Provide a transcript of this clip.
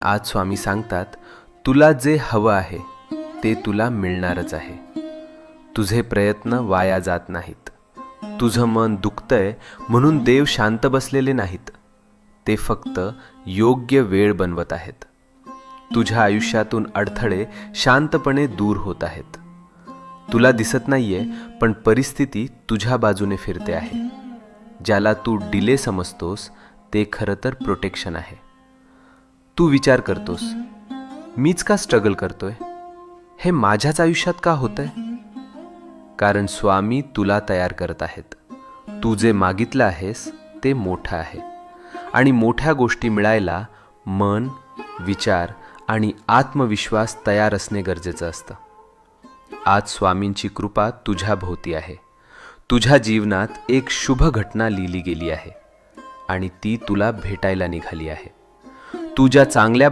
आज स्वामी सांगतात, तुला जे हवं आहे ते तुला मिळणारच आहे. तुझे प्रयत्न वाया जात नाहीत. तुझं मन दुखतंय म्हणून देव शांत बसलेले नाहीत. ते फक्त योग्य वेळ बनवत आहेत. तुझ्या आयुष्यातून अडथळे शांतपणे दूर होत आहेत. तुला दिसत नाहीये, पण परिस्थिती तुझ्या बाजूने फिरते आहे. ज्याला तू डिले समजतोस ते खरं तर प्रोटेक्शन आहे. तू विचार करतोस, मीच का स्ट्रगल करतोय, हे माझ्याच आयुष्यात का होतंय? कारण स्वामी तुला तयार करत आहेत. तू जे मागितलं आहेस ते मोठं आहे, आणि मोठ्या गोष्टी मिळायला मन, विचार आणि आत्मविश्वास तयार असणे गरजेचं असतं. आज स्वामींची कृपा तुझ्या भोवती आहे. तुझ्या जीवनात एक शुभ घटना लिहिली गेली आहे, आणि ती तुला भेटायला निघाली आहे. तू ज्या चांगल्या